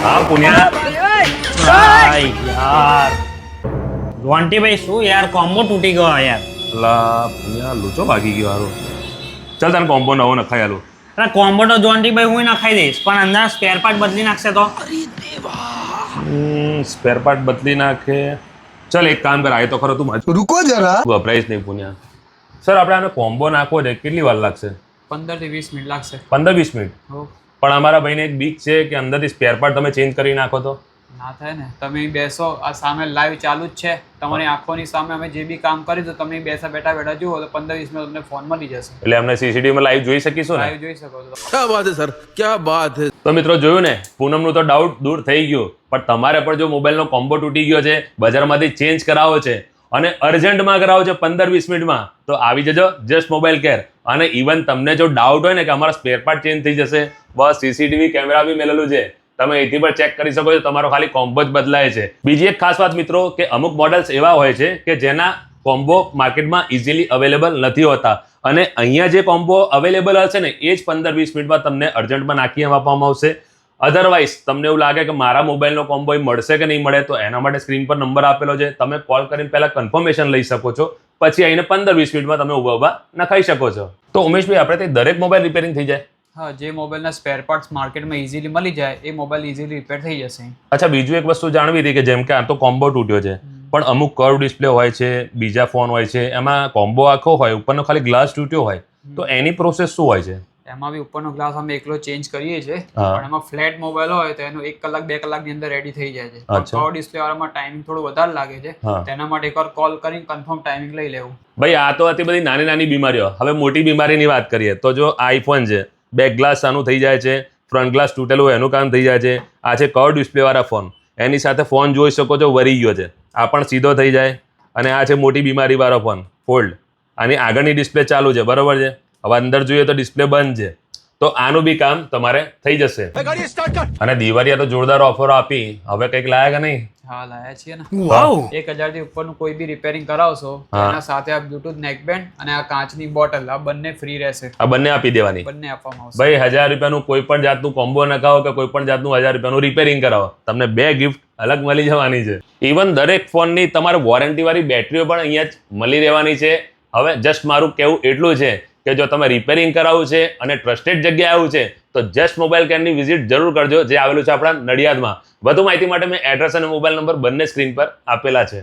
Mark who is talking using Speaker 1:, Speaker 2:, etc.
Speaker 1: હા પુણ્યા ભાઈ યાર જોન્ટીભાઈ શું યાર કોમ્બો તૂટી ગયો યાર.
Speaker 2: અલા પુણ્યા લોચો ભાગી ગયો હારો. ચાલ તને કોમ્બો નવો નખાઈ આલું.
Speaker 1: અરે કોમ્બો તો જોન્ટીભાઈ હું નખાઈ દઈશ પણ અંદર સ્પેર પાર્ટ બદલી નાખશે તો.
Speaker 2: સ્પેર પાર્ટ બદલી નાખે. ચાલ એક કામ કર, આય તો ખરો તું
Speaker 3: रुको जरा
Speaker 2: વપરાઈશ નહીં પુણ્યા. સર આપણે આને કોમ્બો નાખવો છે, કેટલી વાર લાગશે?
Speaker 4: 15 થી 20 મિનિટ લાગશે.
Speaker 2: 15-20 મિનિટ?
Speaker 4: હો,
Speaker 2: પણ અમારા ભાઈને એક બીક છે કે અંદરથી સ્પેર પાર્ટ તમે ચેન્જ કરી નાખો તો.
Speaker 4: ના થાય ને. તમે બેસો, આ સામે લાઈવ ચાલુ જ છે, તમારી આંખોની સામે અમે જે બી કામ કરી તો તમે બેઠા બેઠા જુઓ તો 15-20 મિનિટ તમને ફોન મળી જશે.
Speaker 2: એટલે અમને સીસીટીવી માં લાઈવ જોઈ શકીશું ને?
Speaker 4: લાઈવ જોઈ શકો છો.
Speaker 3: क्या बात है सर क्या बात है।
Speaker 2: તો મિત્રો જોયું ને, પૂનમનું તો ડાઉટ દૂર થઈ ગયો, પણ તમારે પણ જો મોબાઈલનો કોમ્બો તૂટી ગયો છે, બજારમાંથી ચેન્જ કરાવો છે અને અર્જન્ટમાં કરાવો છે 15-20 મિનિટમાં, તો આવી જજો જસ્ટ મોબાઈલ કેર. અને ઇવન તમને જો ડાઉટ હોય ને કે અમારા સ્પેર પાર્ટ ચેન્જ થઈ જશે, બસ સીસીટીવી કેમેરા બી મેલેલું છે, તમે એથી પણ ચેક કરી શકો છો, તમારો ખાલી કોમ્બો જ બદલાય છે. બીજી એક ખાસ વાત મિત્રો કે અમુક મોડલ્સ એવા હોય છે કે જેના કોમ્બો માર્કેટમાં ઇઝીલી અવેલેબલ નથી હોતા, અને અહીંયા જે કોમ્બો અવેલેબલ હશે ને એ જ 15-20 મિનિટમાં તમને અર્જન્ટમાં નાખી આપવામાં આવશે. અધરવાઇઝ તમને એવું લાગે કે મારા મોબાઈલનો કોમ્બો મળશે કે નહીં મળે, તો એના માટે સ્ક્રીન પર નંબર આપેલો છે, તમે કોલ કરીને પહેલા કન્ફર્મેશન લઈ શકો છો, પછી આવીને 15-20 મિનિટમાં તમે ઉભા નખાઈ શકો છો. તો ઉમેશભાઈ આપણે ત્યાં દરેક મોબાઈલ રિપેરિંગ થઈ જાય?
Speaker 4: હા, જે મોબાઈલના સ્પેર પાર્ટ્સ માર્કેટમાં ઇઝીલી મળી જાય એ મોબાઈલ ઇઝીલી રિપેર થઈ જશે.
Speaker 2: અચ્છા, બીજું એક વસ્તુ જાણવી હતી કે જેમ કે આ તો કોમ્બો તૂટ્યો છે, પણ અમુક કર્વ ડિસ્પ્લે હોય છે, બીજા ફોન હોય છે, એમાં કોમ્બો આખો હોય, ઉપરનો ખાલી ગ્લાસ તૂટ્યો હોય, તો એની પ્રોસેસ શું હોય છે?
Speaker 4: એમાં બી ઉપરનો ગ્લાસ અમે એકલો ચેન્જ કરીએ છીએ,
Speaker 2: હા.
Speaker 4: પણ એમાં ફ્લેટ મોબાઈલ હોય તો એનું 1 કલાક 2 કલાકની અંદર રેડી થઈ જાય છે.
Speaker 2: અચ્છા.
Speaker 4: કર્વ ડિસ્પ્લે વાળામાં ટાઈમિંગ થોડું વધારે લાગે છે,
Speaker 2: હા.
Speaker 4: તેના માટે એકવાર કોલ કરીને કન્ફર્મ ટાઈમિંગ લઈ લેવું.
Speaker 2: ભાઈ આ તો હતી બધી નાની નાની બીમારીઓ. હવે મોટી બીમારીની વાત કરીએ તો જો આઈફોન છે, બેક ગ્લાસ આનું થઈ જાય છે, ફ્રન્ટ ગ્લાસ તૂટેલું હોય એનું કામ થઈ જાય છે, આ છે કર્વ ડિસ્પ્લે વાળા ફોન, એની સાથે ફોન જોઈ શકો છો વરી ગયો છે, આ પણ સીધો થઈ જાય. અને આ છે મોટી બીમારી વાળો ફોન ફોલ્ડ, આની આગળની ડિસ્પ્લે ચાલુ છે, બરોબર છે, હવે અંદર જોઈએ તો ડિસ્પ્લે બંધ છે, તો આનું બી કામ તમારે થઈ જશે. અને દિવાળીએ તો જોરદાર ઓફરો આપી, હવે કંઈક લાયા કે નહીં?
Speaker 4: હા, લાયા છીએ ને.
Speaker 1: વાવ
Speaker 4: 1000 થી ઉપરનું કોઈ બી રિપેરિંગ કરાવશો તો
Speaker 2: હા.
Speaker 4: એના સાથે આ બ્લૂટૂથ નેકબેન્ડ અને આ કાચની બોટલ આ બંને ફ્રી રહેશે.
Speaker 2: આ બંને આપી દેવાની.
Speaker 4: બંને આપવામાં આવશે.
Speaker 2: ભાઈ 1000 રૂપિયાનું કોઈ પણ જાતનું કોમ્બો નખાવો કે કોઈ પણ જાતનું 1000 રૂપિયાનું રિપેરિંગ કરાવો, તમને 2 ગિફ્ટ અલગ મળી જવાની છે. ઇવન દરેક ફોનની તમારે વોરંટી વાળી બેટરીઓ પણ અહીંયા જ મળી રહેવાની છે. હવે જસ્ટ મારું કહેવું એટલું છે કે જો તમે રિપેરિંગ કરાવવું છે અને ટ્રસ્ટેડ જગ્યાએ આવ્યું છે તો જસ્ટ મોબાઈલ કેરની વિઝિટ જરૂર કરજો, જે આવેલું છે આપણા નડિયાદમાં. વધુ માહિતી માટે મેં એડ્રેસ અને મોબાઈલ નંબર બંને સ્ક્રીન પર આપેલા છે.